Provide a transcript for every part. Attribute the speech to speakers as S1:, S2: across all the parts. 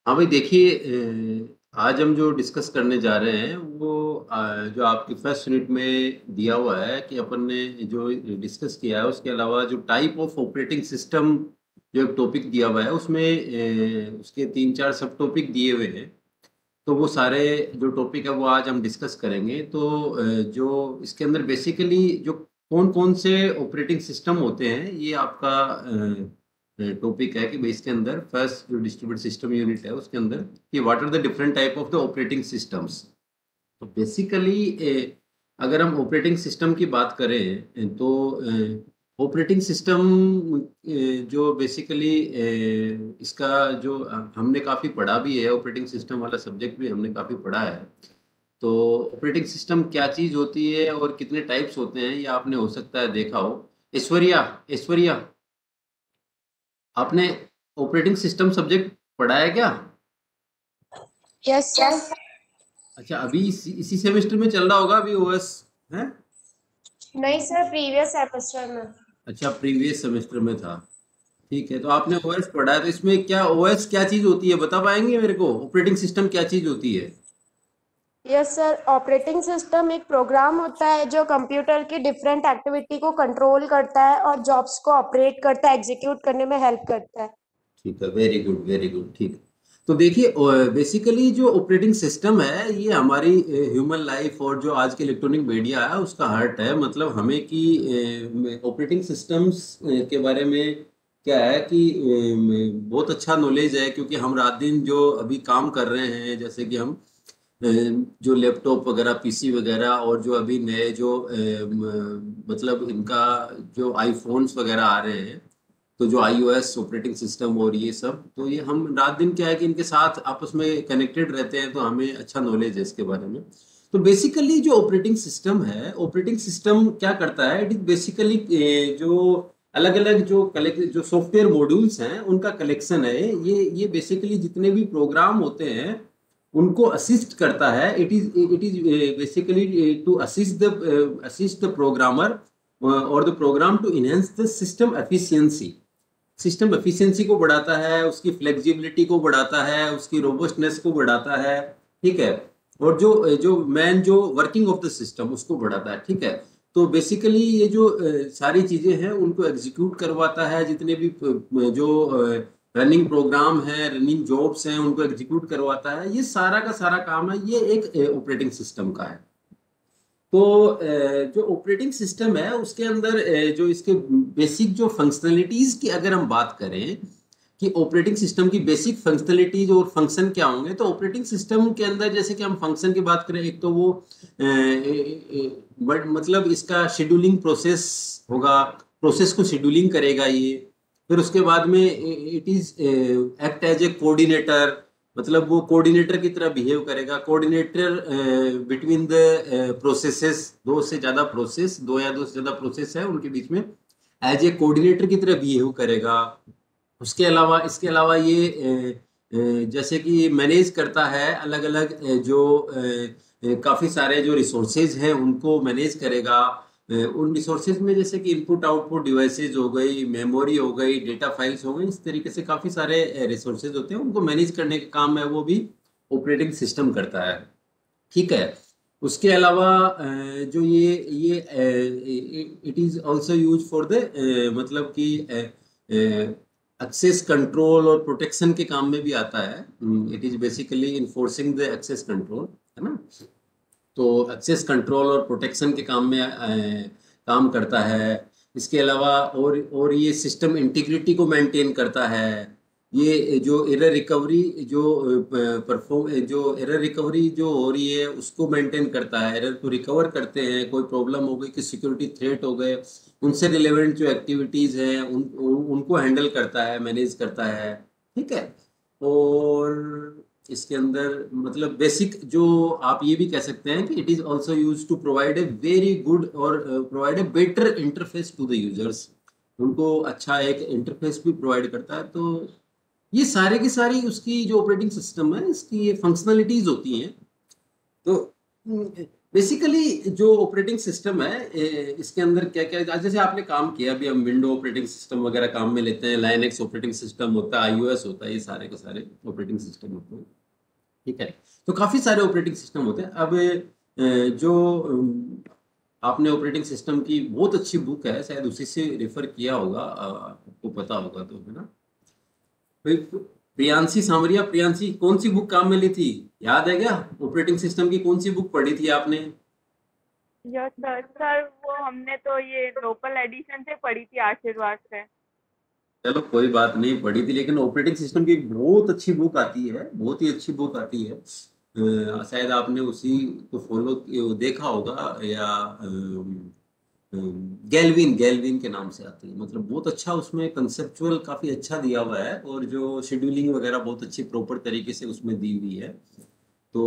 S1: हाँ भाई देखिए, आज हम जो डिस्कस करने जा रहे हैं वो जो आपकी फर्स्ट यूनिट में दिया हुआ है कि अपन ने जो डिस्कस किया है उसके अलावा जो टाइप ऑफ ऑपरेटिंग सिस्टम जो एक टॉपिक दिया हुआ है उसमें उसके तीन चार सब टॉपिक दिए हुए हैं। तो वो सारे जो टॉपिक है वो आज हम डिस्कस करेंगे। तो जो इसके अंदर बेसिकली जो कौन कौन से ऑपरेटिंग सिस्टम होते हैं ये आपका टॉपिक है कि भाई इसके अंदर फर्स्ट जो डिस्ट्रीब्यूटेड सिस्टम यूनिट है उसके अंदर कि what are the different type of the operating systems. तो बेसिकली अगर हम ऑपरेटिंग सिस्टम की बात करें तो ऑपरेटिंग सिस्टम जो बेसिकली इसका जो हमने काफ़ी पढ़ा भी है, ऑपरेटिंग सिस्टम वाला सब्जेक्ट भी हमने काफ़ी पढ़ा है। तो ऑपरेटिंग सिस्टम क्या चीज़ होती है और कितने टाइप्स होते हैं ये आपने हो सकता है देखा हो। ऐश्वर्या, ऐश्वर्या, आपने ऑपरेटिंग सिस्टम सब्जेक्ट पढ़ा है क्या?
S2: Yes sir.
S1: अच्छा, अभी इसी सेमेस्टर में चल रहा होगा अभी ओएस है?
S2: नहीं सर, प्रीवियस सेमेस्टर में।
S1: अच्छा, प्रीवियस सेमेस्टर में था। ठीक है, तो आपने ओएस पढ़ा है तो इसमें क्या ओएस क्या चीज होती है बता पाएंगे मेरे को? ऑपरेटिंग सिस्टम क्या चीज होती है?
S2: यस सर, ऑपरेटिंग सिस्टम एक प्रोग्राम होता है जो कंप्यूटर की डिफरेंट एक्टिविटी को कंट्रोल करता है और जॉब्स को ऑपरेट करता है, एग्जीक्यूट करने में हेल्प करता है।
S1: ठीक है, वेरी गुड वेरी गुड। ठीक है, तो देखिए बेसिकली जो ऑपरेटिंग सिस्टम है ये हमारी ह्यूमन लाइफ और जो आज के इलेक्ट्रॉनिक मीडिया है उसका हार्ट है। मतलब हमें कि ऑपरेटिंग सिस्टम्स के बारे में क्या है कि बहुत अच्छा नॉलेज है, क्योंकि हम रात दिन जो अभी काम कर रहे हैं जैसे कि हम जो लैपटॉप वगैरह पीसी वगैरह और जो अभी नए जो मतलब इनका जो आईफोन्स वगैरह आ रहे हैं, तो जो आईओएस ऑपरेटिंग सिस्टम और ये सब, तो ये हम रात दिन क्या है कि इनके साथ आपस में कनेक्टेड रहते हैं तो हमें अच्छा नॉलेज है इसके बारे में। तो बेसिकली जो ऑपरेटिंग सिस्टम है, ऑपरेटिंग सिस्टम क्या करता है, इट इज बेसिकली जो अलग अलग जो कलेक्ट जो सॉफ्टवेयर मॉड्यूल्स हैं उनका कलेक्शन है। ये बेसिकली जितने भी प्रोग्राम होते हैं उनको असिस्ट करता है। It is basically to assist the programmer और the program to enhance the system efficiency. System efficiency को बढ़ाता है, उसकी फ्लेक्सिबिलिटी को बढ़ाता है, उसकी रोबस्टनेस को बढ़ाता है। ठीक है, और जो जो मैन जो वर्किंग ऑफ द सिस्टम उसको बढ़ाता है। ठीक है, तो बेसिकली ये जो सारी चीजें हैं उनको एग्जीक्यूट करवाता है, जितने भी जो रनिंग प्रोग्राम है, रनिंग जॉब्स हैं उनको एग्जीक्यूट करवाता है। ये सारा का सारा काम है ये एक ऑपरेटिंग सिस्टम का है। तो जो ऑपरेटिंग सिस्टम है उसके अंदर जो इसके बेसिक जो फंक्शनलिटीज की अगर हम बात करें कि ऑपरेटिंग सिस्टम की बेसिक फंक्शनलिटीज और फंक्शन क्या होंगे, तो ऑपरेटिंग सिस्टम के अंदर जैसे कि हम फंक्शन की बात करें, एक तो वो बट मतलब इसका शेड्यूलिंग प्रोसेस होगा, प्रोसेस को शेड्यूलिंग करेगा ये। फिर उसके बाद में it is act as a coordinator, मतलब वो कोऑर्डिनेटर की तरह बिहेव करेगा। कोऑर्डिनेटर बिटवीन द प्रोसेसेस, दो से ज्यादा प्रोसेस, दो या दो से ज्यादा प्रोसेस है उनके बीच में, एज ए कोऑर्डिनेटर की तरह बिहेव करेगा। उसके अलावा इसके अलावा ये जैसे कि मैनेज करता है अलग अलग जो काफी सारे जो रिसोर्सेज हैं उनको मैनेज करेगा। उन रिसोर्सेज में जैसे कि इनपुट आउटपुट डिवाइसेज हो गई, मेमोरी हो गई, डेटा फाइल्स हो गई, इस तरीके से काफी सारे रिसोर्सेज होते हैं, उनको मैनेज करने का काम है वो भी ऑपरेटिंग सिस्टम करता है। ठीक है, उसके अलावा जो ये it is also use for the मतलब कि एक्सेस कंट्रोल और प्रोटेक्शन के काम में भी आता है। It is basically enforcing the access control, है ना? तो एक्सेस कंट्रोल और प्रोटेक्शन के काम में काम करता है। इसके अलावा और ये सिस्टम इंटीग्रिटी को मेंटेन करता है। ये जो एरर रिकवरी जो परफॉर्म जो एरर रिकवरी जो हो रही है उसको मेंटेन करता है, एरर को रिकवर करते हैं, कोई प्रॉब्लम हो गई कि सिक्योरिटी थ्रेट हो गए उनसे रिलेवेंट जो एक्टिविटीज हैं उनको हैंडल करता है, मैनेज करता है। ठीक है, और इसके अंदर मतलब बेसिक जो आप ये भी कह सकते हैं कि it is also use to provide a very good और provide a better interface to the users. उनको अच्छा एक इंटरफेस भी प्रोवाइड करता है। तो ये सारे की सारी उसकी जो ऑपरेटिंग सिस्टम है इसकी ये फंक्शनलिटीज होती हैं। तो बेसिकली जो ऑपरेटिंग सिस्टम है इसके अंदर क्या क्या, जैसे आपने काम किया अभी, हम विंडो ऑपरेटिंग सिस्टम वगैरह काम में लेते हैं, लाइनक्स ऑपरेटिंग सिस्टम होता है, आईओएस होता है, ये सारे के सारे ऑपरेटिंग सिस्टम होते हैं। ठीक है, तो काफी सारे ऑपरेटिंग सिस्टम होते हैं। अब जो आपने ऑपरेटिंग सिस्टम की बहुत अच्छी बुक है, शायद उसी से रेफर किया होगा, आपको पता होगा तो, है ना? प्रियांशी सांवरिया, प्रियांशी कौन सी बुक काम में ली थी, याद है क्या? ऑपरेटिंग सिस्टम की कौन सी बुक पढ़ी थी आपने?
S3: यस सर, सर वो हमने तो ये लोकल एडिशन से पढ़ी थी, आशीर्वाद से।
S1: चलो कोई बात नहीं पढ़ी थी, लेकिन ऑपरेटिंग सिस्टम की एक बहुत अच्छी बुक आती है, बहुत ही अच्छी बुक आती है। शायद आपने उसी को फॉलो देखा होगा, या गैल्विन, गैल्विन के नाम से आती है। मतलब बहुत अच्छा उसमें कंसेप्चुअल काफी अच्छा दिया हुआ है, और जो शेड्यूलिंग वगैरह बहुत अच्छी प्रॉपर तरीके से उसमें दी हुई है। तो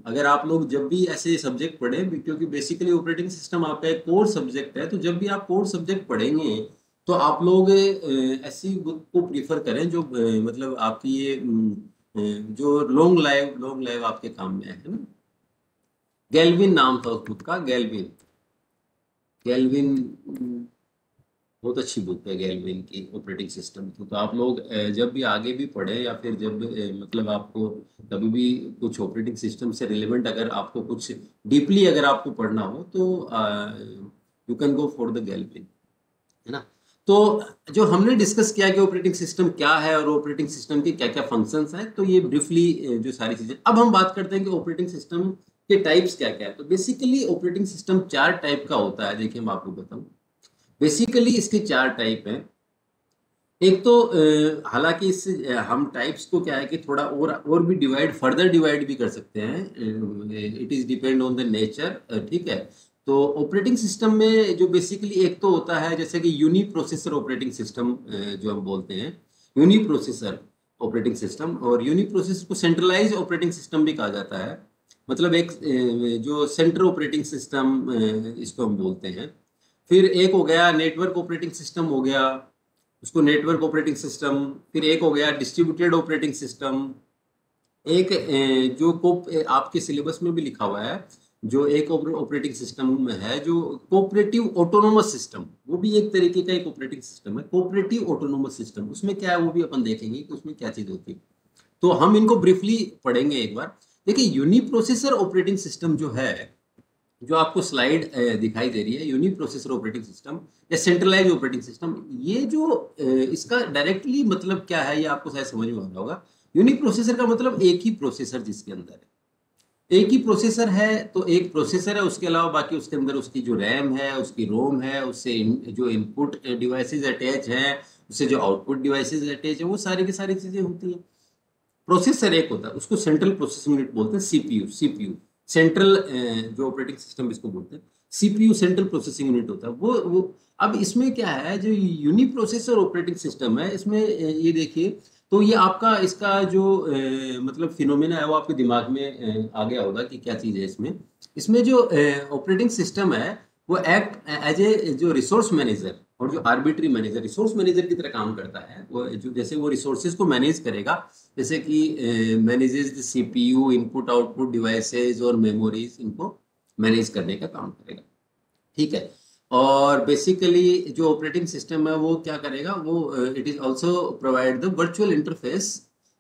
S1: अगर आप लोग जब भी ऐसे सब्जेक्ट पढ़ें, क्योंकि बेसिकली ऑपरेटिंग सिस्टम आपका एक कोर सब्जेक्ट है, तो जब भी आप कोर सब्जेक्ट पढ़ेंगे तो आप लोग ऐसी बुक को प्रीफर करें जो मतलब आपकी ये जो लॉन्ग लाइव आपके काम में है ना। गैल्विन नाम था उस बुक का, गैल्विन, गैल्विन बहुत अच्छी बुक है गैल्विन की, ऑपरेटिंग सिस्टम की। तो आप लोग जब भी आगे भी पढ़े, या फिर जब मतलब आपको कभी भी कुछ ऑपरेटिंग सिस्टम से रिलेवेंट अगर आपको कुछ डीपली अगर आपको पढ़ना हो, तो you can go for the Galvin, है ना? तो जो हमने डिस्कस किया कि ऑपरेटिंग सिस्टम क्या है और ऑपरेटिंग सिस्टम के क्या क्या फंक्शंस हैं, तो ये ब्रीफली जो सारी चीजें। अब हम बात करते हैं कि ऑपरेटिंग सिस्टम के टाइप्स क्या क्या है। तो बेसिकली ऑपरेटिंग सिस्टम 4 टाइप का होता है। देखिए मैं आपको बताऊं, बेसिकली इसके 4 टाइप हैं। एक तो हालांकि इस हम टाइप्स को क्या है कि थोड़ा और भी फर्दर डिवाइड भी कर सकते हैं, it is depend on the nature. ठीक है, तो ऑपरेटिंग सिस्टम में जो बेसिकली एक तो होता है जैसे कि यूनी प्रोसेसर ऑपरेटिंग सिस्टम, जो हम बोलते हैं यूनी प्रोसेसर ऑपरेटिंग सिस्टम, और यूनी प्रोसेसर को सेंट्रलाइज ऑपरेटिंग सिस्टम भी कहा जाता है। मतलब एक जो सेंट्रल ऑपरेटिंग सिस्टम इसको हम बोलते हैं। फिर एक हो गया नेटवर्क ऑपरेटिंग सिस्टम हो गया, उसको नेटवर्क ऑपरेटिंग सिस्टम। फिर एक हो गया डिस्ट्रीब्यूटेड ऑपरेटिंग सिस्टम। एक जो आपके सिलेबस में भी लिखा हुआ है, जो एक ऑपरेटिंग सिस्टम है जो कोऑपरेटिव ऑटोनोमस सिस्टम, वो भी एक तरीके का एक ऑपरेटिंग सिस्टम है, कोऑपरेटिव ऑटोनोमस सिस्टम। उसमें क्या है वो भी अपन देखेंगे कि उसमें क्या चीज होती है। तो हम इनको ब्रीफली पढ़ेंगे एक बार। देखिए यूनिप्रोसेसर ऑपरेटिंग सिस्टम जो है, जो आपको स्लाइड दिखाई दे रही है, यूनी प्रोसेसर ऑपरेटिंग सिस्टम या सेंट्रलाइज ऑपरेटिंग सिस्टम, ये जो इसका डायरेक्टली मतलब क्या है ये आपको शायद समझ में आ रहा होगा। यूनी प्रोसेसर का मतलब एक ही प्रोसेसर जिसके अंदर है, एक ही प्रोसेसर है, तो एक प्रोसेसर है, उसके अलावा बाकी उसके अंदर उसकी जो रैम है, उसकी रोम है, उससे जो इनपुट डिवाइसेज अटैच हैं, उससे जो आउटपुट डिवाइसेज अटैच है, वो सारी की सारी चीजें होती हैं। प्रोसेसर एक होता है, उसको सेंट्रल प्रोसेसिंग यूनिट बोलते हैं, सीपीयू। सीपीयू सेंट्रल जो ऑपरेटिंग सिस्टम इसको बोलते हैं, सीपीयू सेंट्रल प्रोसेसिंग यूनिट होता है वो। अब इसमें क्या है, जो यूनी प्रोसेसर ऑपरेटिंग सिस्टम है, इसमें ये देखिए, तो ये आपका इसका जो मतलब फिनोमेना है वो आपके दिमाग में आ गया होगा कि क्या चीज़ है इसमें। इसमें जो ऑपरेटिंग सिस्टम है वो एक्ट एज ए जो रिसोर्स मैनेजर और जो आर्बिट्री मैनेजर, रिसोर्स मैनेजर की तरह काम करता है। वो जो जैसे वो रिसोर्सेज को मैनेज करेगा, जैसे कि manages the CPU, input output devices और मेमोरीज, इनको मैनेज करने का काम करेगा। ठीक है, और बेसिकली जो ऑपरेटिंग सिस्टम है वो क्या करेगा, वो it is also provide the virtual interface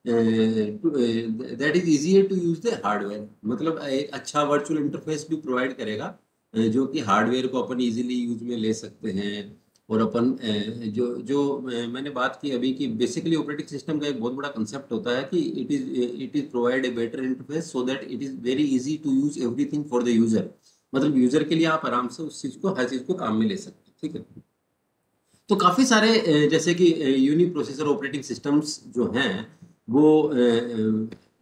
S1: that is easier to use the hardware. मतलब एक अच्छा वर्चुअल इंटरफेस भी प्रोवाइड करेगा, जो कि हार्डवेयर को अपन इजीली यूज में ले सकते हैं। और अपन जो जो मैंने बात की अभी कि बेसिकली ऑपरेटिंग सिस्टम का एक बहुत बड़ा कंसेप्ट होता है कि it is provide a better interface so that it is very easy to use everything for the user. मतलब यूजर के लिए आप आराम से उस चीज को, हर चीज को काम में ले सकते हैं। ठीक है, तो काफी सारे जैसे कि यूनी प्रोसेसर ऑपरेटिंग सिस्टम्स जो हैं वो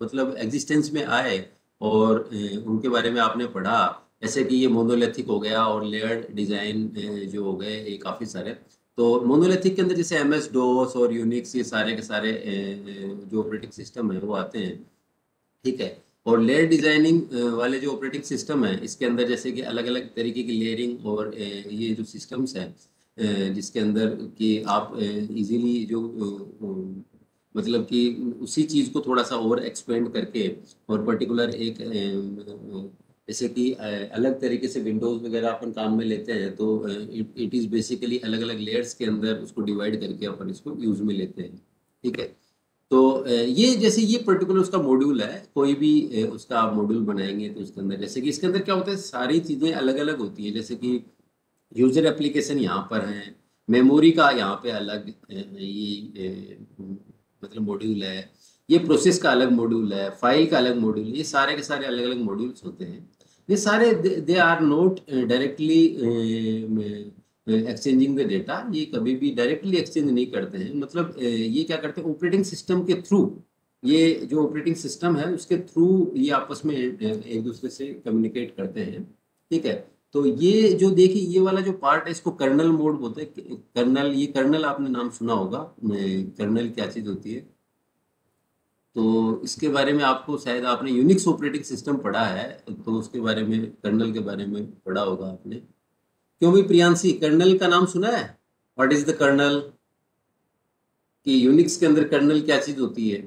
S1: मतलब एग्जिस्टेंस में आए, और उनके बारे में आपने पढ़ा, जैसे कि ये मोनोलिथिक हो गया और लेयर्ड डिजाइन जो हो गए, ये काफी सारे। तो मोनोलिथिक के अंदर जैसे एमएस डोस और यूनिक्स, ये सारे के सारे जो ऑपरेटिंग सिस्टम है वो आते हैं। ठीक है, और लेयर डिजाइनिंग वाले जो ऑपरेटिंग सिस्टम है, इसके अंदर जैसे कि अलग अलग तरीके की लेयरिंग और ये जो सिस्टम्स हैं, जिसके अंदर कि आप इजीली जो मतलब कि उसी चीज़ को थोड़ा सा और एक्सपेंड करके और पर्टिकुलर एक जैसे कि अलग तरीके से विंडोज वगैरह अपन काम में लेते हैं, तो इट इज़ बेसिकली अलग अलग लेयर्स के अंदर उसको डिवाइड करके अपन इसको यूज में लेते हैं। ठीक है। तो ये जैसे ये पर्टिकुलर उसका मॉड्यूल है, कोई भी उसका आप मॉड्यूल बनाएंगे तो उसके अंदर जैसे कि इसके अंदर क्या होता है, सारी चीज़ें अलग अलग होती हैं। जैसे कि यूजर एप्लीकेशन यहाँ पर है, मेमोरी का यहाँ पे अलग मतलब मॉड्यूल है, ये प्रोसेस का अलग मॉड्यूल है, फाइल का अलग मॉड्यूल, ये सारे के सारे अलग अलग मॉड्यूल्स होते हैं। ये सारे they are not directly exchanging the data, ये कभी भी डायरेक्टली एक्सचेंज नहीं करते हैं। मतलब ये क्या करते हैं, ऑपरेटिंग सिस्टम के थ्रू, ये जो ऑपरेटिंग सिस्टम है उसके थ्रू ये आपस में एक दूसरे से कम्युनिकेट करते हैं। ठीक है। तो ये जो देखिए ये वाला जो पार्ट है इसको कर्नल मोड बोलते हैं। कर्नल, ये कर्नल आपने नाम सुना होगा, कर्नल क्या चीज़ होती है। तो इसके बारे में आपको शायद आपने यूनिक्स ऑपरेटिंग सिस्टम पढ़ा है, तो उसके बारे में कर्नल के बारे में पढ़ा होगा आपने। क्यों भी प्रियांशी, कर्नल का नाम सुना है? व्हाट इज द कर्नल, कि यूनिक्स के अंदर कर्नल क्या चीज होती है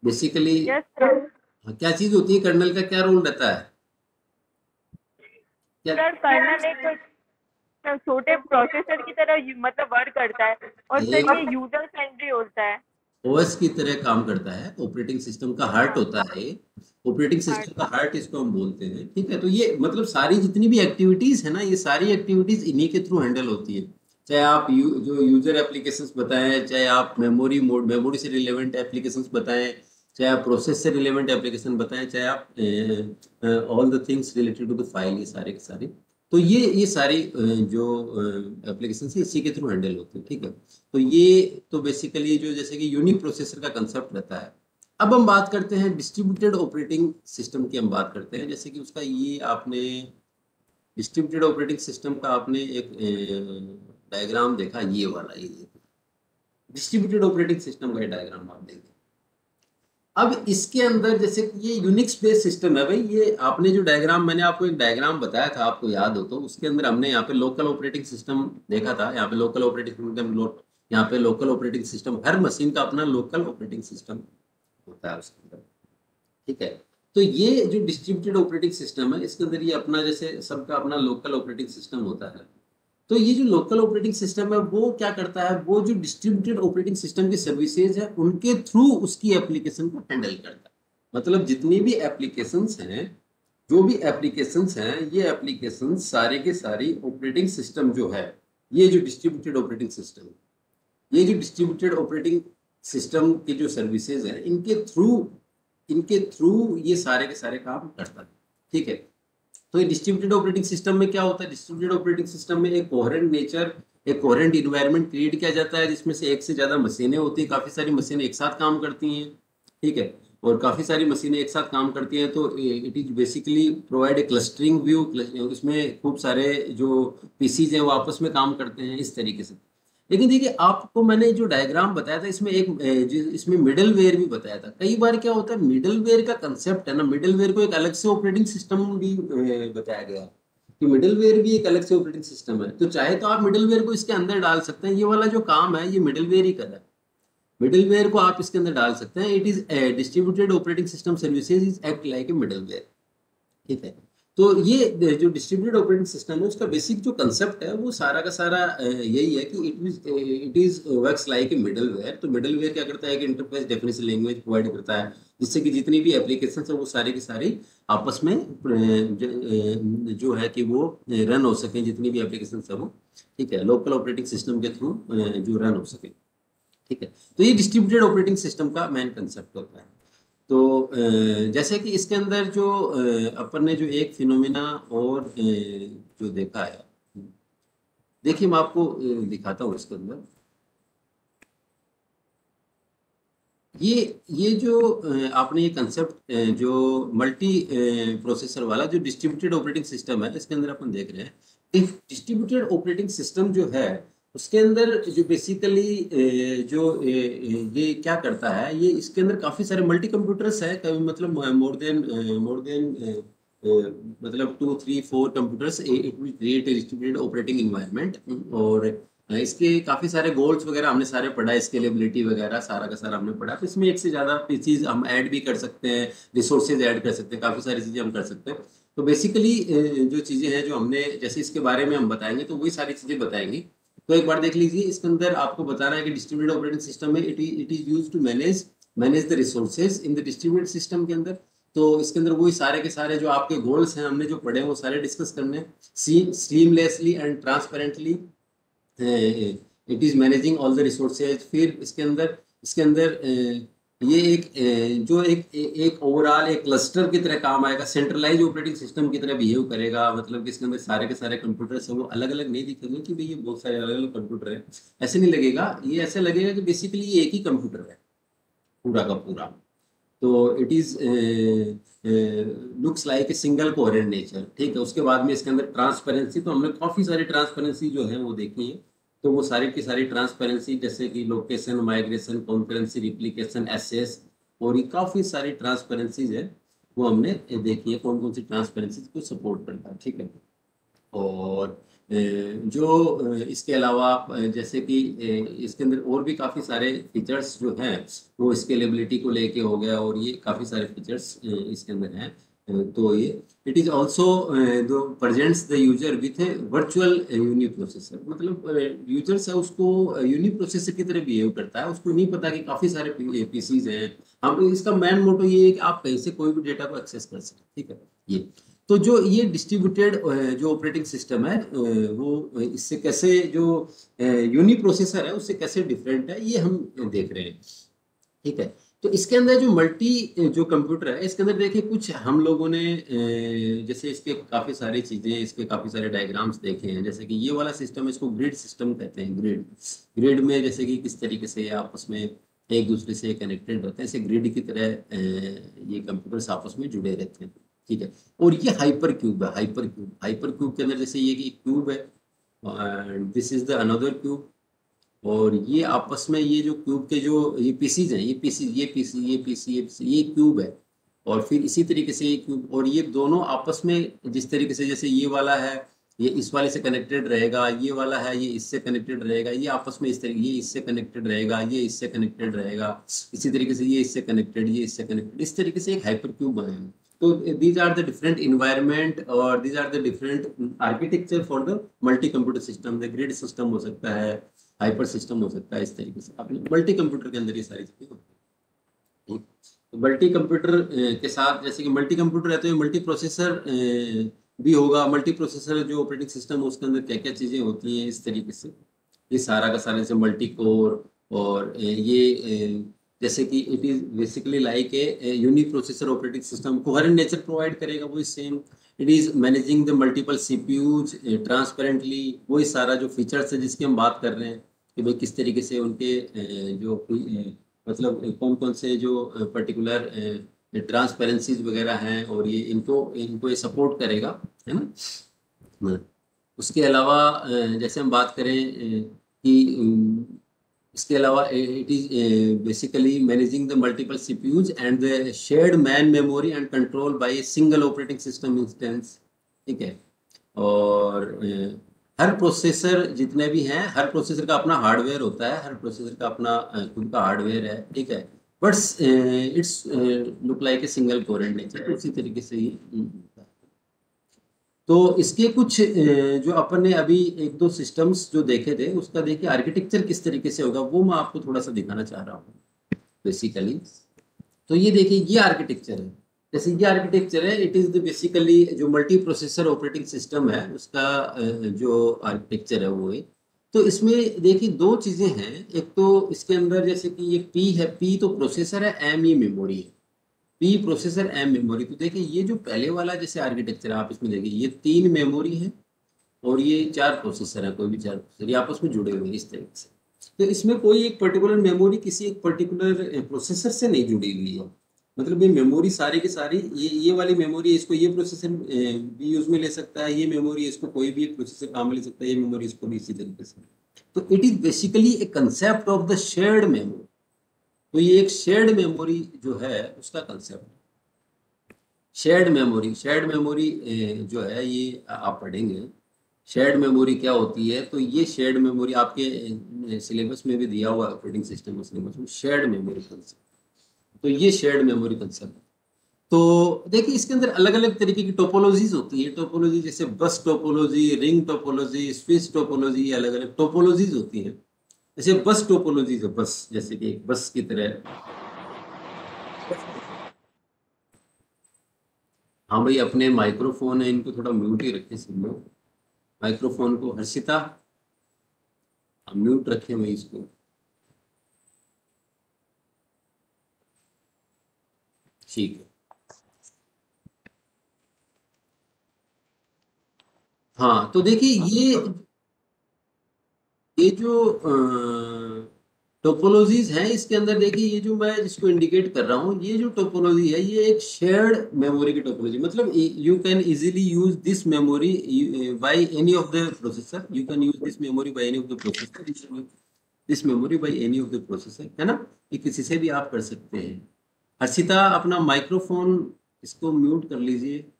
S1: बेसिकली?
S3: Yes sir.
S1: क्या चीज होती है, कर्नल का क्या रोल रहता है? क्या
S3: सर कर्नल एक छोटे प्रोसेसर की तरह मतलब वर्क करता है, और सर ये यूजर फ्रेंडली होता है।
S1: ओएस की तरह काम करता है, ऑपरेटिंग सिस्टम का हार्ट होता है। ऑपरेटिंग सिस्टम का हार्ट इसको हम बोलते हैं। ठीक है। तो ये मतलब सारी जितनी भी एक्टिविटीज है ना, ये सारी एक्टिविटीज इन्हीं के थ्रू हैंडल होती है। चाहे आप जो यूजर एप्लीकेशंस बताएं, चाहे आप मेमोरी से रिलेवेंट एप्लीकेशंस बताएं, चाहे आप प्रोसेस से रिलेवेंट एप्लीकेशन बताएं, चाहे आप all the things related to the file, ये सारे के सारे, तो ये सारी जो एप्लीकेशन है इसी के थ्रू हैंडल होती है। ठीक है। तो ये तो बेसिकली जो जैसे कि यूनिक प्रोसेसर का कंसेप्ट रहता है। अब हम बात करते हैं डिस्ट्रीब्यूटेड ऑपरेटिंग सिस्टम की, हम बात करते हैं। जैसे कि उसका ये आपने डिस्ट्रीब्यूटेड ऑपरेटिंग सिस्टम का आपने एक डायग्राम देखा, ये वाला, ये डिस्ट्रीब्यूटेड ऑपरेटिंग सिस्टम का डायग्राम आप देखें। अब इसके अंदर जैसे कि ये यूनिक्स बेस्ड सिस्टम है भाई, ये आपने जो डायग्राम, मैंने आपको एक डायग्राम बताया था, आपको याद हो तो, उसके अंदर हमने यहाँ पे लोकल ऑपरेटिंग सिस्टम देखा था। यहाँ पे लोकल ऑपरेटिंग सिस्टम, यहाँ पे लोकल ऑपरेटिंग सिस्टम, हर मशीन का अपना लोकल ऑपरेटिंग सिस्टम होता है उसके अंदर। ठीक है। तो ये जो डिस्ट्रीब्यूटेड ऑपरेटिंग सिस्टम है इसके अंदर ये अपना जैसे सबका अपना लोकल ऑपरेटिंग सिस्टम होता है। तो ये जो लोकल ऑपरेटिंग सिस्टम है वो क्या करता है, वो जो डिस्ट्रीब्यूटेड ऑपरेटिंग सिस्टम की सर्विसेज है उनके थ्रू उसकी एप्लीकेशन को हैंडल करता है। मतलब जितनी भी एप्लीकेशंस हैं, जो भी एप्लीकेशंस हैं, ये एप्लीकेशन सारे के सारी ऑपरेटिंग सिस्टम जो है, ये जो डिस्ट्रीब्यूटेड ऑपरेटिंग सिस्टम, ये जो डिस्ट्रीब्यूटेड ऑपरेटिंग सिस्टम की जो सर्विसेज है, इनके थ्रू ये सारे के सारे काम करता है। ठीक है। तो ये डिस्ट्रीब्यूटेड ऑपरेटिंग सिस्टम में क्या होता है, डिस्ट्रीब्यूटेड ऑपरेटिंग सिस्टम में एक कोहेरेंट नेचर, एक कोहेरेंट इन्वायरमेंट क्रिएट किया जाता है, जिसमें से एक से ज्यादा मशीनें होती हैं, काफी सारी मशीनें एक साथ काम करती हैं। ठीक है। और काफी सारी मशीनें एक साथ काम करती हैं, तो it is basically provide a clustering view. इसमें खूब सारे जो पीसीज हैं वो आपस में काम करते हैं इस तरीके से। लेकिन देखिए आपको मैंने जो डायग्राम बताया था इसमें इसमें मिडल वेयर भी बताया था। कई बार क्या होता है, मिडल वेयर का कंसेप्ट है ना, मिडल वेयर को एक अलग से ऑपरेटिंग सिस्टम भी बताया गया कि मिडल वेयर भी एक अलग से ऑपरेटिंग सिस्टम है। तो चाहे तो आप मिडल वेयर को इसके अंदर डाल सकते हैं। ये वाला जो काम है ये मिडल वेयर ही कर रहा है, मिडल वेयर को आप इसके अंदर डाल सकते हैं। It is distributed operating system services is act like a middleware. ठीक है। तो ये जो डिस्ट्रीब्यूटेड ऑपरेटिंग सिस्टम है उसका बेसिक जो कंसेप्ट है वो सारा का सारा यही है कि it is works like a middleware. तो मिडलवेयर क्या करता है कि इंटरफेस डेफिनेशन लैंग्वेज प्रोवाइड करता है, जिससे कि जितनी भी एप्लीकेशन है वो सारी की सारी आपस में जो है कि वो रन हो सके, जितनी भी एप्लीकेशन है वो। ठीक है। लोकल ऑपरेटिंग सिस्टम के थ्रू जो रन हो सके। ठीक है। तो ये डिस्ट्रीब्यूटेड ऑपरेटिंग सिस्टम का मेन कंसेप्ट होता है। तो जैसे कि इसके अंदर जो अपन ने जो एक फिनोमिना और जो देखा है, देखिए मैं आपको दिखाता हूँ इसके अंदर। ये जो आपने ये कंसेप्ट जो मल्टी प्रोसेसर वाला जो डिस्ट्रीब्यूटेड ऑपरेटिंग सिस्टम है, इसके अंदर अपन देख रहे हैं कि डिस्ट्रीब्यूटेड ऑपरेटिंग सिस्टम जो है उसके अंदर जो बेसिकली जो ये क्या करता है, ये इसके अंदर काफी सारे मल्टी कंप्यूटर्स है, मतलब मोर देन मतलब 2, 3, 4 computers, it will create a distributed operating environment. और इसके काफ़ी सारे गोल्स वगैरह हमने सारे पढ़ा, स्केलेबिलिटी वगैरह सारा का सारा हमने पढ़ा। तो इसमें एक से ज़्यादा चीज़ हम ऐड भी कर सकते हैं, रिसोर्सेज ऐड कर सकते हैं, काफ़ी सारी चीज़ें हम कर सकते हैं। तो बेसिकली जो चीज़ें हैं जो हमने, जैसे इसके बारे में हम बताएंगे तो वही सारी चीज़ें बताएंगी। तो एक बार देख लीजिए, इसके अंदर आपको बताना है कि डिस्ट्रीब्यूटेड ऑपरेटिंग सिस्टम में it is use to manage the resources in the distributed system के अंदर। तो इसके अंदर वही सारे के सारे जो आपके गोल्स हैं हमने जो पढ़े हैं वो सारे डिस्कस करने हैं। Seamlessly and transparently it is managing all the resources. फिर इसके अंदर ये जो एक ओवरऑल एक क्लस्टर की तरह काम आएगा, सेंट्रलाइज ऑपरेटिंग सिस्टम की तरह बिहेव करेगा। मतलब कि इसके अंदर सारे के सारे कंप्यूटर्स हैं वो अलग अलग नहीं दिखेंगे कि भाई ये बहुत सारे अलग अलग कंप्यूटर हैं, ऐसे नहीं लगेगा। ये ऐसे लगेगा कि बेसिकली ये एक ही कंप्यूटर है पूरा का पूरा। तो it is looks like a single coherent nature, ठीक है। उसके बाद में इसके अंदर ट्रांसपेरेंसी, तो हमने काफ़ी सारी ट्रांसपेरेंसी जो है वो देखी है। तो वो सारी की सारी ट्रांसपेरेंसी, जैसे कि location, migration, concurrency, replication, access, और ये काफ़ी सारी ट्रांसपेरेंसीज है वो हमने देखी है, कौन कौन सी ट्रांसपेरेंसीज को सपोर्ट करता है, ठीक है। और जो इसके अलावा जैसे कि इसके अंदर और भी काफ़ी सारे फीचर्स जो हैं वो स्केलेबिलिटी को लेके हो गया, और ये काफ़ी सारे फीचर्स इसके अंदर हैं। तो ये इट इज़ ऑल्सो जो presents the user with a virtual uniprocessor. मतलब यूजर्स है उसको यूनि प्रोसेसर की तरह बिहेव करता है, उसको नहीं पता कि काफ़ी सारे पीसीज हैं। हम इसका मेन मोटो ये है कि आप कहीं से कोई भी डेटा को एक्सेस कर सकें, ठीक है। ये तो जो ये डिस्ट्रीब्यूटेड जो ऑपरेटिंग सिस्टम है वो इससे कैसे, जो यूनि प्रोसेसर है उससे कैसे डिफरेंट है, ये हम देख रहे हैं, ठीक है। तो इसके अंदर जो मल्टी जो कंप्यूटर है, इसके अंदर देखिए कुछ हम लोगों ने जैसे इसके काफ़ी सारी चीज़ें, इसके काफ़ी सारे डायग्राम्स देखे हैं। जैसे कि ये वाला सिस्टम, इसको ग्रिड सिस्टम कहते हैं। ग्रिड में जैसे कि किस तरीके से आपस में एक दूसरे से कनेक्टेड रहते हैं, ऐसे ग्रिड की तरह ये कंप्यूटर्स आपस में जुड़े रहते हैं, ठीक है। और ये हाइपर क्यूब है, हाइपर क्यूब के अंदर जैसे ये कि क्यूब है, this is the another cube, और ये आपस में ये जो क्यूब के जो ये पीसीज हैं, ये क्यूब है। और फिर इसी तरीके से ये क्यूब, और ये दोनों आपस में जिस तरीके से, जैसे ये वाला है ये इस वाले से कनेक्टेड रहेगा, ये वाला है ये इससे कनेक्टेड रहेगा, ये आपस में इस तरीके, ये इससे कनेक्टेड रहेगा, ये इससे कनेक्टेड रहेगा, इसी तरीके से ये इससे कनेक्टेड, ये इससे कनेक्टेड, इस तरीके से एक हाइपर क्यूब बने हैं। तो these are the different environment और these are the different architecture for the multi computer system। the grid system हो सकता है, हाइपर सिस्टम हो सकता है, इस तरीके से अपने मल्टी कंप्यूटर के अंदर ये सारी चीजें होती हैं। तो मल्टी कंप्यूटर के साथ, जैसे कि मल्टी कंप्यूटर है तो ये मल्टी प्रोसेसर भी होगा। मल्टी प्रोसेसर जो ऑपरेटिंग सिस्टम है उसके अंदर क्या क्या चीजें होती हैं, इस तरीके से ये सारा का सारा, जैसे मल्टी कोर, और ये जैसे कि it is basically like a uniprocessor operating system, coherent nature provide करेगा वही same. It is managing the multiple CPUs transparently, वही सारा जो फीचर्स है जिसकी हम बात कर रहे हैं कि भाई किस तरीके से उनके जो मतलब कौन कौन से जो पर्टिकुलर ट्रांसपेरेंसीज वगैरह हैं, और ये इनको ये सपोर्ट करेगा, है ना। उसके अलावा जैसे हम बात करें कि इसके अलावा it is basically managing the multiple CPUs and the shared man memory and control by single operating system instance, ठीक है। और हर प्रोसेसर जितने भी हैं, हर प्रोसेसर का अपना हार्डवेयर होता है, हर प्रोसेसर का अपना खुद का हार्डवेयर है, ठीक है। But it's look like a single coherent nature, उसी तरीके से ही तो इसके कुछ जो अपन ने अभी एक दो सिस्टम्स जो देखे थे, उसका देखिए आर्किटेक्चर किस तरीके से होगा वो मैं आपको थोड़ा सा दिखाना चाह रहा हूँ बेसिकली। तो ये देखिए ये आर्किटेक्चर है, जैसे ये आर्किटेक्चर है, इट इज द बेसिकली जो मल्टी प्रोसेसर ऑपरेटिंग सिस्टम है उसका जो आर्किटेक्चर है वो है। तो इसमें देखिए दो चीजें हैं, एक तो इसके अंदर जैसे कि ये पी है, पी तो प्रोसेसर है, एम ये मेमोरी है। P processor, M memory. तो देखिए ये जो पहले वाला जैसे आर्किटेक्चर है, आप इसमें देखिए ये 3 मेमोरी है और ये 4 प्रोसेसर है, कोई भी 4 प्रोसेसर ये आपस में जुड़े हुए हैं इस तरीके से। तो इसमें कोई एक पर्टिकुलर मेमोरी किसी एक पर्टिकुलर प्रोसेसर से नहीं जुड़ी हुई है। मतलब ये मेमोरी सारी की सारी, ये वाली मेमोरी इसको ये प्रोसेसर भी यूज में ले सकता है, ये मेमोरी इसको कोई भी एक प्रोसेसर काम में ले सकता है, ये मेमोरी इसको भी इसी तरीके से। तो it is basically A concept of the shared memory. तो ये एक शेयर्ड मेमोरी जो है उसका कंसेप्ट। शेयर्ड मेमोरी जो है ये आप पढ़ेंगे शेयर्ड मेमोरी क्या होती है? तो ये शेयर्ड मेमोरी आपके सिलेबस में भी दिया हुआ है, ऑपरेटिंग सिस्टम सिलेबस में, शेयर्ड मेमोरी कंसेप्ट। तो ये शेयर्ड मेमोरी कंसेप्ट। तो देखिए इसके अंदर अलग अलग तरीके की टोपोलॉजीज होती है। टोपोलॉजी जैसे बस topology, ring topology, switch topology, अलग अलग टोपोलॉजीज होती हैं। जैसे बस टोपोलॉजी है, बस जैसे कि एक बस की तरह। हाँ भाई, अपने माइक्रोफोन है इनको थोड़ा म्यूट ही रखें सब लोग, माइक्रोफोन को। हर्षिता म्यूट रखें भाई इसको। ठीक है। हाँ तो देखिए ये जो टोपोलॉजीज हैं इसके अंदर, देखिए ये जो मैं जिसको इंडिकेट कर रहा हूँ, ये जो टोपोलॉजी है ये एक शेयर्ड मेमोरी की टोपोलॉजी। मतलब you can easily use this memory by any of the processor, you can use this memory by any of the processor, this memory by any of the processor, है ना? ये किसी से भी आप कर सकते हैं। हर्षिता अपना माइक्रोफोन इसको म्यूट कर लीजिए।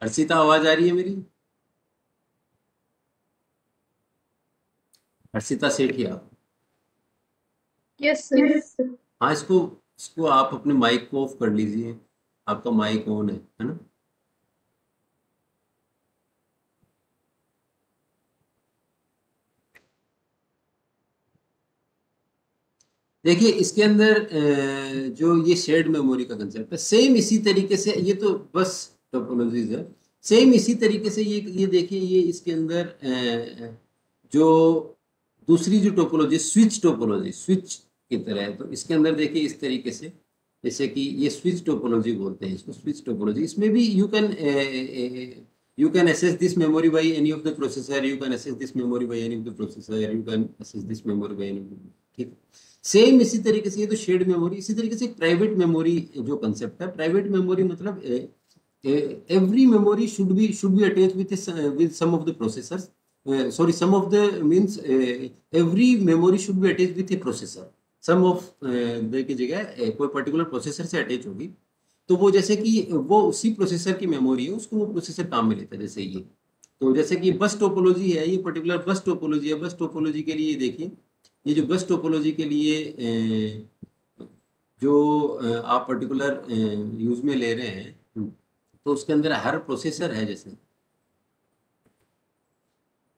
S1: हर्षिता आवाज आ रही है मेरी? हर्षिता सेठिया।
S2: Yes sir.
S1: हाँ, इसको इसको आप अपने माइक को ऑफ कर लीजिए। आपका माइक ऑन है ना? देखिए इसके अंदर जो ये शेयर्ड मेमोरी का कंसेप्ट है, सेम इसी तरीके से, ये तो बस टोपोलॉजीज है, सेम इसी तरीके से ये देखिए, ये इसके अंदर जो दूसरी जो टोपोलॉजी, स्विच टोपोलॉजी, स्विच की तरह है। तो इसके अंदर देखिए इस तरीके से, जैसे कि ये स्विच टोपोलॉजी बोलते हैं इसको, स्विच टोपोलॉजी। इसमें भी you can access this memory by any of the processor, you can access this memory by any of the processor, you can access this memory by any of the, ठीक है। Same इसी तरीके से ये तो shared memory. इसी तरीके से प्राइवेट मेमोरी जो कंसेप्ट है, प्राइवेट मेमोरी मतलब every memory should be attached with some of the processors, sorry, some of the means every memory should be attached with a processor, some of की जगह कोई particular processor से attach होगी। तो वो जैसे कि वो उसी प्रोसेसर की मेमोरी है, उसको वो प्रोसेसर काम में लेता है। जैसे ये, तो जैसे कि बस टोपोलॉजी है, ये पर्टिकुलर बस टोपोलॉजी है। बस टोपोलॉजी के लिए देखिए, ये जो बस टोपोलॉजी के लिए जो आप पर्टिकुलर यूज में ले रहे हैं, तो उसके अंदर हर प्रोसेसर है। जैसे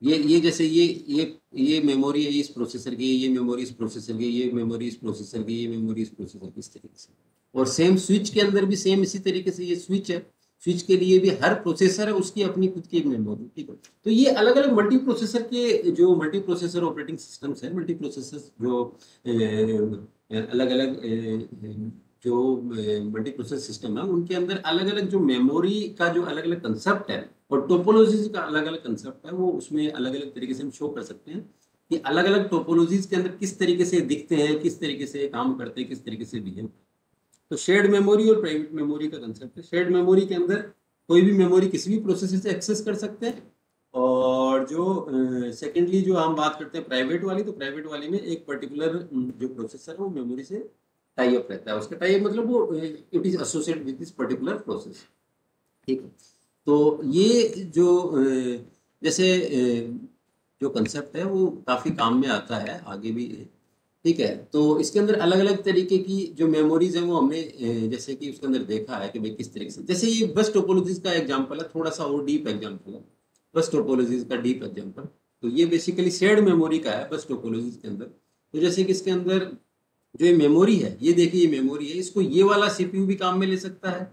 S1: ये जैसे ये मेमोरी है इस प्रोसेसर की, ये मेमोरी इस प्रोसेसर की, ये मेमोरी इस प्रोसेसर की, ये मेमोरी इस प्रोसेसर की, इस तरीके से। और सेम स्विच के अंदर भी सेम इसी तरीके से, ये स्विच है, स्विच के लिए भी हर प्रोसेसर है उसकी अपनी खुद की एक मेमोरी, ठीक है। तो ये अलग अलग मल्टी प्रोसेसर के जो मल्टी प्रोसेसर ऑपरेटिंग सिस्टम्स है, मल्टी प्रोसेसर जो अलग अलग जो मल्टी प्रोसेसर सिस्टम है, उनके अंदर अलग अलग जो मेमोरी का जो अलग अलग कंसेप्ट है और टोपोलॉजीज का अलग अलग कंसेप्ट है, वो उसमें अलग अलग तरीके से हम शो कर सकते हैं कि अलग अलग टोपोलॉजीज के अंदर किस तरीके से दिखते हैं, किस तरीके से काम करते हैं, किस तरीके से बिहेव। तो शेयर्ड मेमोरी और प्राइवेट मेमोरी का कंसेप्ट है। शेयर्ड मेमोरी के अंदर कोई भी मेमोरी किसी भी प्रोसेसर से एक्सेस कर सकते हैं। और जो सेकेंडली जो हम बात करते हैं प्राइवेट वाली, तो प्राइवेट वाली में एक पर्टिकुलर जो प्रोसेसर है वो मेमोरी से टाई अप रहता है। उसका टाई अप मतलब वो it is associated with this particular process, ठीक है। तो ये जो जैसे जो कंसेप्ट है वो काफ़ी काम में आता है आगे भी, ठीक है। तो इसके अंदर अलग अलग तरीके की जो मेमोरीज हैं वो हमने जैसे कि उसके अंदर देखा है कि भाई किस तरीके से, जैसे ये बस टोपोलॉजीज का एग्जांपल है, थोड़ा सा और डीप एग्जांपल है बस टोपोलॉजीज का, डीप एग्जांपल। तो ये बेसिकली शेयर्ड मेमोरी का है बस टोपोलॉजीज के अंदर। तो जैसे कि इसके अंदर जो ये मेमोरी है, ये देखिए ये मेमोरी है, इसको ये वाला सीपीयू भी काम में ले सकता है,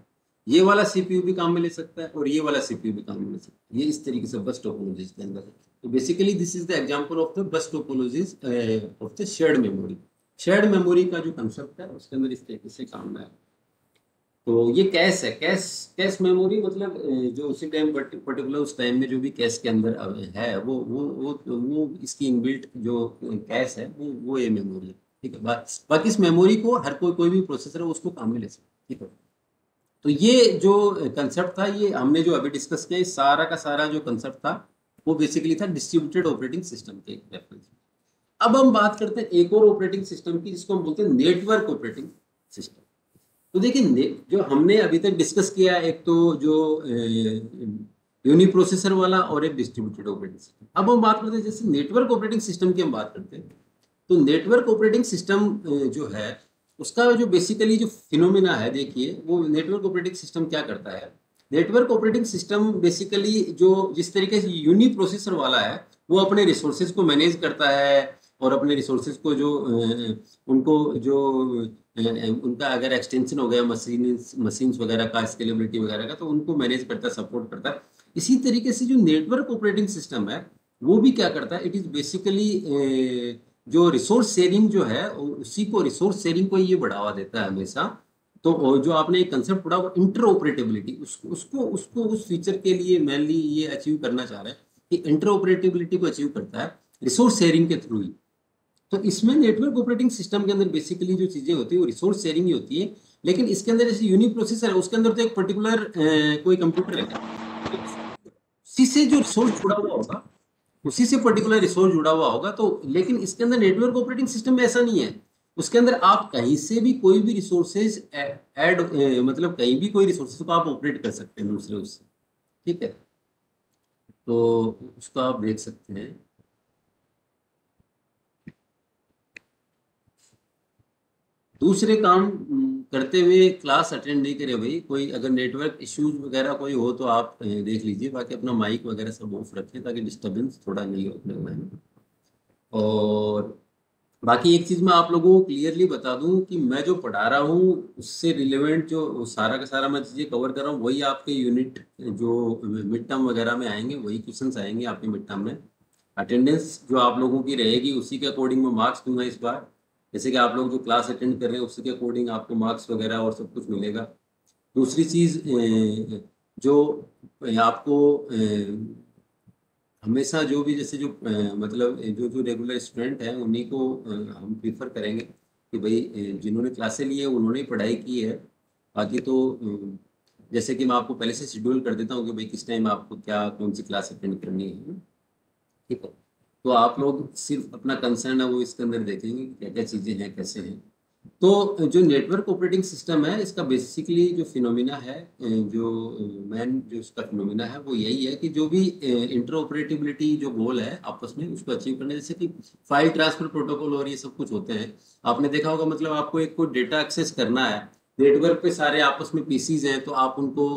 S1: ये वाला सीपीयू भी काम में ले सकता है, और ये वाला सीपीयू भी काम में ले सकता है। ये इस तरीके से बस टोपोलॉजीज के अंदर है। तो basically this is the example of the bus topologies of the shared memory. Shared memory का जो कंसेप्ट है उसके अंदर इस तरीके से काम है। तो ये कैश है, कैश मेमोरी मतलब जो उसी टाइम पर्टिकुलर उस टाइम में जो भी कैश के अंदर है वो इसकी इनबिल्ट जो कैश है वो ये मेमोरी है, ठीक है। बाकी इस मेमोरी को हर कोई भी प्रोसेसर है उसको काम में ले सकता है, ठीक है। तो ये जो कंसेप्ट था, ये हमने जो अभी डिस्कस किया, सारा का सारा जो कंसेप्ट था वो बेसिकली था डिस्ट्रीब्यूटेड ऑपरेटिंग सिस्टम के रेफरेंस। अब हम बात करते हैं एक और ऑपरेटिंग सिस्टम की, जिसको हम बोलते हैं नेटवर्क ऑपरेटिंग सिस्टम। तो देखिए जो हमने अभी तक डिस्कस किया, एक तो जो यूनिप्रोसेसर वाला और एक डिस्ट्रीब्यूटेड ऑपरेटिंग सिस्टम। अब हम बात करते हैं जैसे नेटवर्क ऑपरेटिंग सिस्टम की हम बात करते हैं, तो नेटवर्क ऑपरेटिंग सिस्टम जो है उसका जो बेसिकली जो फिनोमिना है, देखिए वो नेटवर्क ऑपरेटिंग सिस्टम क्या करता है। नेटवर्क ऑपरेटिंग सिस्टम बेसिकली जो जिस तरीके से यूनिप्रोसेसर वाला है, वो अपने रिसोर्सेज को मैनेज करता है, और अपने रिसोर्सेज को जो उनको जो उनका अगर एक्सटेंशन हो गया मशीन्स वगैरह का, स्केलेबिलिटी वगैरह का, तो उनको मैनेज करता है, सपोर्ट करता है। इसी तरीके से जो नेटवर्क ऑपरेटिंग सिस्टम है वो भी क्या करता है, इट इज बेसिकली जो रिसोर्स शेयरिंग जो है उसी को, रिसोर्स शेयरिंग को ये बढ़ावा देता है हमेशा। तो जो आपने एक कंसेप्ट पढ़ा वो इंटरऑपरेटेबिलिटी, उसको उस फीचर के लिए मेनली ये अचीव करना चाह रहा है कि इंटरऑपरेटेबिलिटी को अचीव करता है रिसोर्स शेयरिंग के थ्रू ही। तो इसमें नेटवर्क ऑपरेटिंग सिस्टम के अंदर बेसिकली जो चीजें होती है वो रिसोर्स शेयरिंग ही होती है, लेकिन इसके अंदर जैसे यूनिप्रोसेसर है उसके अंदर तो एक पर्टिकुलर कोई कंप्यूटर है, उसी से जो रिसोर्स जुड़ा हुआ होगा, उसी से पर्टिकुलर रिसोर्स जुड़ा हुआ होगा। तो लेकिन इसके अंदर नेटवर्क ऑपरेटिंग सिस्टम में ऐसा नहीं है, उसके अंदर आप कहीं से भी कोई भी रिसोर्सेज ऐड मतलब कहीं भी कोई रिसोर्सेज को आप ऑपरेट कर सकते हैं दूसरे उससे, ठीक है। तो उसको आप देख सकते हैं। दूसरे काम करते हुए क्लास अटेंड नहीं करे भाई, कोई अगर नेटवर्क इश्यूज वगैरह कोई हो तो आप देख लीजिए, बाकी अपना माइक वगैरह सब ऑफ रखें ताकि डिस्टरबेंस थोड़ा नहीं हो अपने में। और बाकी एक चीज़ मैं आप लोगों को क्लियरली बता दूं कि मैं जो पढ़ा रहा हूँ उससे रिलेवेंट जो सारा का सारा मैं चीज़ें कवर कर रहा हूँ वही आपके यूनिट जो मिड टर्म वगैरह में आएंगे, वही क्वेश्चंस आएंगे आपके मिड टर्म में। अटेंडेंस जो आप लोगों की रहेगी उसी के अकॉर्डिंग मैं मार्क्स दूंगा इस बार, जैसे कि आप लोग जो क्लास अटेंड कर रहे हैं उसी के अकॉर्डिंग आपको मार्क्स वगैरह और सब कुछ मिलेगा। दूसरी चीज़ जो आपको हमेशा जो भी जैसे जो मतलब जो जो रेगुलर स्टूडेंट हैं उन्हीं को हम प्रीफर करेंगे कि भाई जिन्होंने क्लासें ली है उन्होंने ही पढ़ाई की है। बाकी तो जैसे कि मैं आपको पहले से शेड्यूल कर देता हूँ कि भाई किस टाइम आपको क्या कौन सी क्लास अटेंड करनी है, ठीक है। तो आप लोग सिर्फ अपना कंसर्न है वो इसके अंदर देखेंगे क्या क्या चीज़ें हैं, कैसे हैं। तो जो नेटवर्क ऑपरेटिंग सिस्टम है इसका बेसिकली जो फिनोमिना है, जो मेन जो इसका फिनोमिना है वो यही है कि जो भी इंटरऑपरेटिबिलिटी जो गोल है आपस में उसको अचीव करने, जैसे कि फाइल ट्रांसफर प्रोटोकॉल और ये सब कुछ होते हैं। आपने देखा होगा, मतलब आपको एक कोई डेटा एक्सेस करना है, नेटवर्क पे सारे आपस में पीसीज हैं, तो आप उनको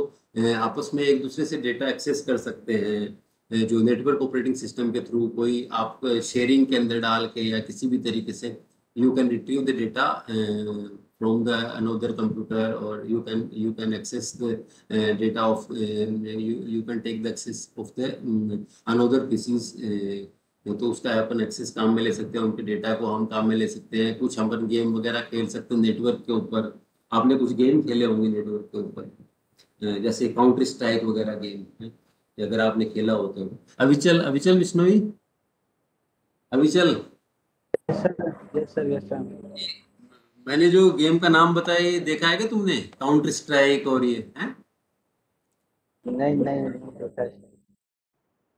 S1: आपस में एक दूसरे से डेटा एक्सेस कर सकते हैं जो नेटवर्क ऑपरेटिंग सिस्टम के थ्रू कोई आप शेयरिंग के अंदर डाल के या किसी भी तरीके से you can retrieve the data from the another computer, or you can access the data of you can take the access of the another PCs, तो उसका अपन एक्सेस काम में ले सकते हैं, उनके डेटा को हम काम में ले सकते हैं। कुछ हम अपन गेम वगैरह खेल सकते हैं नेटवर्क के ऊपर। आपने कुछ गेम खेले होंगे नेटवर्क के ऊपर, जैसे काउंटर स्ट्राइक वगैरह गेम है, अगर आपने खेला हो तो। अविचल बिश्नोई, अविचल,
S4: यस सर।
S1: मैंने जो गेम का नाम बताया ये देखा है क्या तुमने, काउंटर स्ट्राइक और ये है?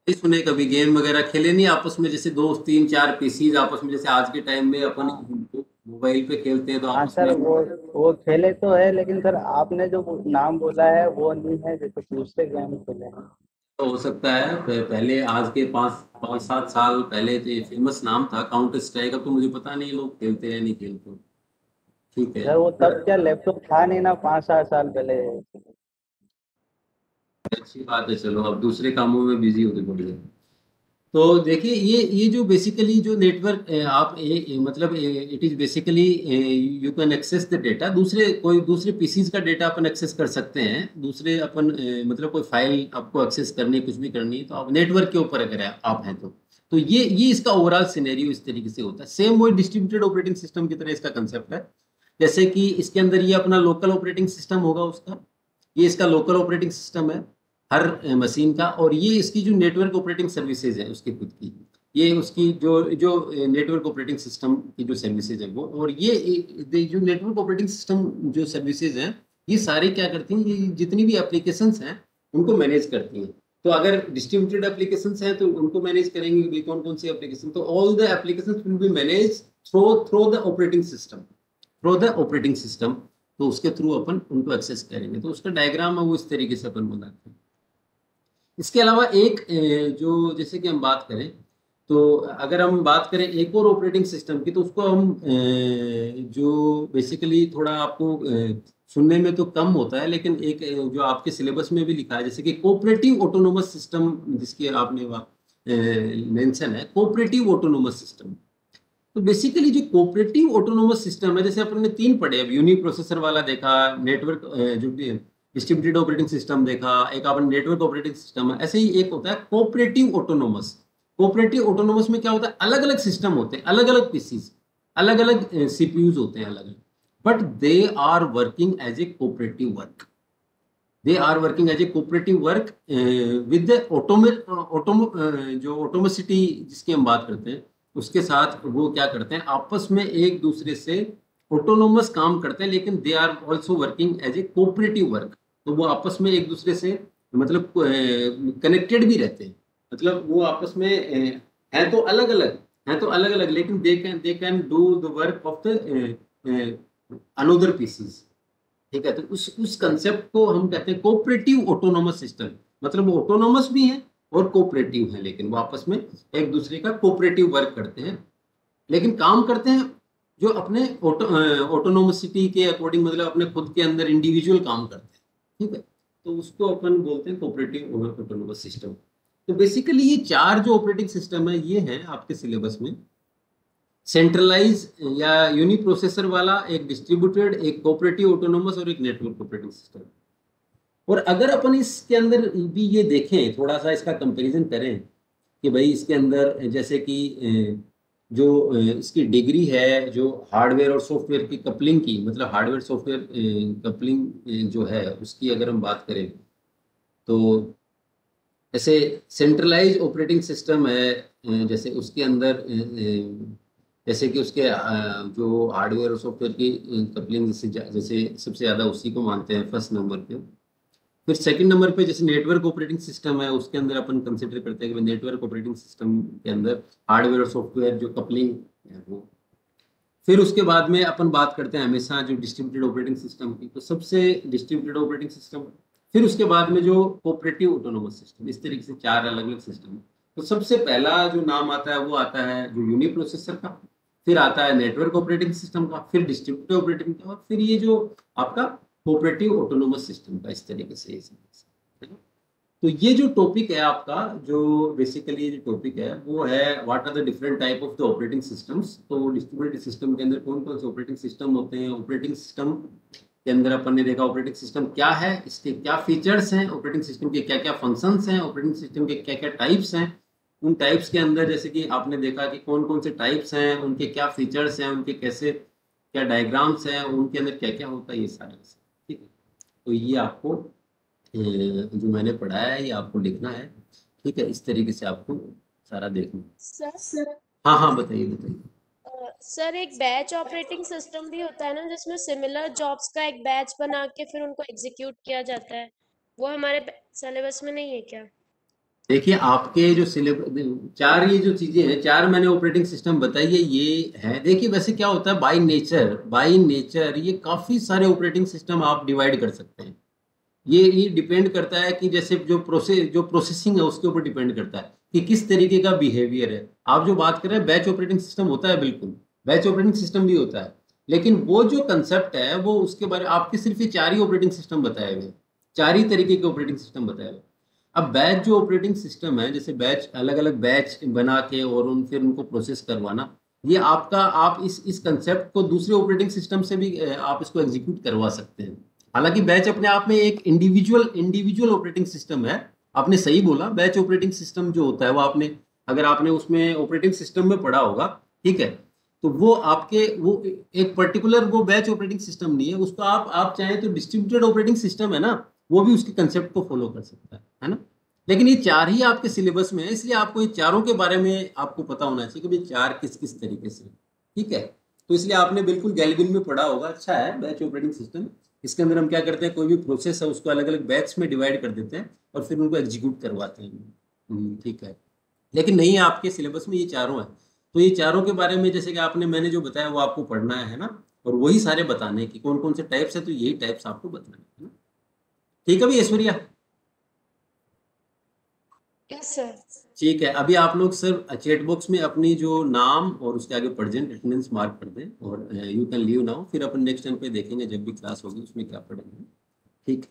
S4: नहीं
S1: सुने कभी गेम वगैरह खेले नहीं आपस में, जैसे दोस्त 3-4 पीसीज आपस में, जैसे आज के टाइम में अपन मोबाइल पे खेलते हैं तो
S4: हाँ
S1: आपस
S4: सर,
S1: में।
S4: वो खेले तो है, लेकिन सर आपने जो नाम बोला है वो नहीं है, जैसे दूसरे गेम खेले हैं।
S1: तो हो सकता है पहले आज के 5-7 साल पहले तो ये फेमस नाम था काउंटर स्ट्राइक। अब तो मुझे पता नहीं लोग खेलते हैं नहीं खेलते, ठीक है।
S4: सर वो तब क्या लैपटॉप था नहीं ना, 5-7 साल पहले।
S1: अच्छी बात है, चलो अब दूसरे कामों में बिजी होते पड़ गए। तो देखिए ये जो बेसिकली जो नेटवर्क आप मतलब it is basically you can access the data, कोई दूसरे पीसीज का डेटा अपन एक्सेस कर सकते हैं, दूसरे अपन मतलब कोई फाइल आपको एक्सेस करनी कुछ भी करनी है तो आप नेटवर्क के ऊपर अगर आप हैं तो ये इसका ओवरऑल सिनेरियो इस तरीके से होता है। सेम वही डिस्ट्रीब्यूटेड ऑपरेटिंग सिस्टम की तरह इसका कंसेप्ट है, जैसे कि इसके अंदर ये अपना लोकल ऑपरेटिंग सिस्टम होगा उसका, ये इसका लोकल ऑपरेटिंग सिस्टम है हर मशीन का, और ये इसकी जो नेटवर्क ऑपरेटिंग सर्विसेज है उसकी खुद की, ये उसकी जो नेटवर्क ऑपरेटिंग सिस्टम की जो सर्विसेज है वो, और ये जो नेटवर्क ऑपरेटिंग सिस्टम जो सर्विसेज हैं ये सारी क्या करती हैं, ये जितनी भी एप्लीकेशंस हैं उनको मैनेज करती हैं। तो अगर डिस्ट्रीब्यूटेड एप्लीकेशंस हैं तो उनको मैनेज करेंगे कि कौन कौन सी एप्लीकेशन, तो all the applications will be manage through the operating system, तो उसके थ्रू अपन उनको एक्सेस करेंगे। तो उसका डायग्राम है वो इस तरीके से अपन बनाते हैं। इसके अलावा एक जो जैसे कि हम बात करें, तो अगर हम बात करें एक और ऑपरेटिंग सिस्टम की, तो उसको हम जो बेसिकली थोड़ा आपको सुनने में तो कम होता है, लेकिन एक जो आपके सिलेबस में भी लिखा है, जैसे कि कोऑपरेटिव ऑटोनोमस सिस्टम, जिसकी आपने मेंशन है कोऑपरेटिव ऑटोनोमस सिस्टम। तो बेसिकली जो कोऑपरेटिव ऑटोनोमस सिस्टम है, जैसे अपन ने 3 पढ़े, अब यूनि प्रोसेसर वाला देखा, नेटवर्क जो डिस्ट्रीब्यूटेड ऑपरेटिंग सिस्टम देखा, एक अपन नेटवर्क ऑपरेटिंग सिस्टम है, ऐसे ही एक होता है कोऑपरेटिव ऑटोनोमस। कोऑपरेटिव ऑटोनोमस में क्या होता है, अलग अलग सिस्टम होते हैं, अलग अलग पीसीज, अलग अलग सीपीयूज होते हैं, अलग अलग, but they are working as a cooperative work, with जो ऑटोमेसिटी जिसकी हम बात करते हैं, उसके साथ वो क्या करते हैं, आपस में एक दूसरे से ऑटोनोमस काम करते हैं, लेकिन they are also working as a cooperative work. तो वो आपस में एक दूसरे से मतलब कनेक्टेड भी रहते हैं, मतलब वो आपस में हैं तो अलग अलग, लेकिन they can do the work of the another PCs. ठीक है, तो उस कंसेप्ट को हम कहते हैं कोऑपरेटिव ऑटोनोमस सिस्टम, मतलब वो ऑटोनोमस भी है और कोऑपरेटिव है, लेकिन वो आपस में एक दूसरे का कोऑपरेटिव वर्क करते हैं, लेकिन काम करते हैं जो अपने ऑटोनोमसिटी के अकॉर्डिंग, मतलब अपने खुद के अंदर इंडिविजुअल काम करते हैं। ठीक है, तो उसको अपन बोलते हैं कोऑपरेटिव ऑटोनोमस सिस्टम। तो बेसिकली ये 4 जो ऑपरेटिंग सिस्टम है ये है आपके सिलेबस में, सेंट्रलाइज या यूनि प्रोसेसर वाला, एक डिस्ट्रीब्यूटेड, एक कोऑपरेटिव ऑटोनोमस और एक नेटवर्क ऑपरेटिंग सिस्टम। और अगर अपन इसके अंदर भी ये देखें, थोड़ा सा इसका कंपैरिजन करें कि भाई इसके अंदर जैसे कि जो इसकी डिग्री है, जो हार्डवेयर और सॉफ्टवेयर की कपलिंग की, मतलब हार्डवेयर सॉफ्टवेयर कपलिंग जो है उसकी अगर हम बात करें, तो ऐसे सेंट्रलाइज ऑपरेटिंग सिस्टम है, जैसे उसके अंदर जैसे कि उसके जो हार्डवेयर और सॉफ्टवेयर की कपलिंग जैसे सबसे ज़्यादा उसी को मानते हैं फर्स्ट नंबर पे। फिर सेकंड नंबर पे जैसे नेटवर्क ऑपरेटिंग सिस्टम है, उसके अंदर अपन कंसिडर करते हैं कि नेटवर्क ऑपरेटिंग सिस्टम के अंदर हार्डवेयर और सॉफ्टवेयर जो कपलिंग है वो। फिर उसके बाद में अपन बात करते हैं हमेशा जो डिस्ट्रीब्यूटेड ऑपरेटिंग सिस्टम की, तो सबसे डिस्ट्रीब्यूटेड ऑपरेटिंग सिस्टम। फिर उसके बाद में जो कोऑपरेटिव ऑटोनोमस सिस्टम, इस तरीके से 4 अलग अलग सिस्टम। तो सबसे पहला जो नाम आता है वो आता है जो यूनि प्रोसेसर का, फिर आता है नेटवर्क ऑपरेटिंग सिस्टम का, फिर डिस्ट्रीब्यूटेड ऑपरेटिंग का, और फिर ये जो आपका कोऑपरेटिव ऑटोनोमस सिस्टम का, इस तरीके से। तो ये जो टॉपिक है आपका, जो बेसिकली ये जो टॉपिक है वो है what are the different type of the operating systems. तो डिस्ट्रीब्यूटेड सिस्टम के अंदर कौन कौन से ऑपरेटिंग सिस्टम होते हैं, ऑपरेटिंग सिस्टम के अंदर अपन ने देखा ऑपरेटिंग सिस्टम क्या है, इसके क्या फीचर्स हैं, ऑपरेटिंग सिस्टम के क्या क्या फंक्शंस हैं, ऑपरेटिंग सिस्टम के क्या क्या टाइप्स हैं, उन टाइप्स के अंदर जैसे कि आपने देखा कि कौन कौन से टाइप्स हैं, उनके क्या फीचर्स हैं, उनके कैसे क्या डायग्राम्स हैं, उनके अंदर क्या क्या होता है, ये सारे। ठीक है, तो ये आपको जो मैंने पढ़ाया है ये आपको लिखना है। ठीक है, इस तरीके से आपको सारा देखना।
S2: सर
S1: हाँ बताइए।
S2: सर एक बैच ऑपरेटिंग सिस्टम भी होता है ना, जिसमें सिमिलर जॉब्स का एक बैच बना के फिर उनको एग्जीक्यूट किया जाता है, वो हमारे सिलेबस में नहीं है क्या?
S1: देखिए आपके जो सिलेबस 4 ये जो चीजें हैं, 4 मैंने ऑपरेटिंग सिस्टम बताई है, ये है। देखिए वैसे क्या होता है, बाय नेचर ये काफी सारे ऑपरेटिंग सिस्टम आप डिवाइड कर सकते हैं। ये डिपेंड करता है कि जैसे जो प्रोसेसिंग है उसके ऊपर डिपेंड करता है कि किस तरीके का बिहेवियर है। आप जो बात कर रहे हैं बैच ऑपरेटिंग सिस्टम होता है, बिल्कुल बैच ऑपरेटिंग सिस्टम भी होता है, लेकिन वो जो कंसेप्ट है वो उसके बारे में आपके सिर्फ ये 4 ही ऑपरेटिंग सिस्टम बताए हुए, 4 ही तरीके के ऑपरेटिंग सिस्टम बताए हुए। अब बैच जो ऑपरेटिंग सिस्टम है, जैसे बैच अलग अलग बैच बना के और फिर उनको प्रोसेस करवाना, ये आपका आप इस कंसेप्ट को दूसरे ऑपरेटिंग सिस्टम से भी आप इसको एग्जीक्यूट करवा सकते हैं। हालांकि बैच अपने आप में एक इंडिविजुअल ऑपरेटिंग सिस्टम है। आपने सही बोला, बैच ऑपरेटिंग सिस्टम जो होता है वो अगर आपने उसमें ऑपरेटिंग सिस्टम में पढ़ा होगा, ठीक है, तो वो एक पर्टिकुलर वो बैच ऑपरेटिंग सिस्टम नहीं है, उसको आप चाहें तो डिस्ट्रीब्यूटेड ऑपरेटिंग सिस्टम है ना, वो भी उसके कंसेप्ट को फॉलो कर सकता है ना। लेकिन ये 4 ही आपके सिलेबस में है, इसलिए आपको ये चारों के बारे में आपको पता होना चाहिए कि भाई 4 किस किस तरीके से। ठीक है, तो इसलिए आपने बिल्कुल गैल्विन में पढ़ा होगा, अच्छा है बैच ऑपरेटिंग सिस्टम। इसके अंदर हम क्या करते हैं, कोई भी प्रोसेस है उसको अलग अलग बैच में डिवाइड कर देते हैं और फिर उनको एग्जीक्यूट करवाते हैं। ठीक है, लेकिन नहीं है आपके सिलेबस में ये चारों है। तो ये चारों के बारे में जैसे कि आपने मैंने जो बताया वो आपको पढ़ना है ना, और वही सारे बताने कि कौन कौन से टाइप्स है, तो यही टाइप्स आपको बताने है ना। ठीक है भाई ऐश्वर्या?
S2: Yes sir.
S1: ठीक है, अभी आप लोग सर चैट बॉक्स में अपनी जो नाम और उसके आगे प्रेजेंट अटेंडेंस मार्क कर दें और यू कैन लीव नाउ। फिर अपन नेक्स्ट टाइम पे देखेंगे जब भी क्लास होगी उसमें क्या पढ़ेंगे। ठीक।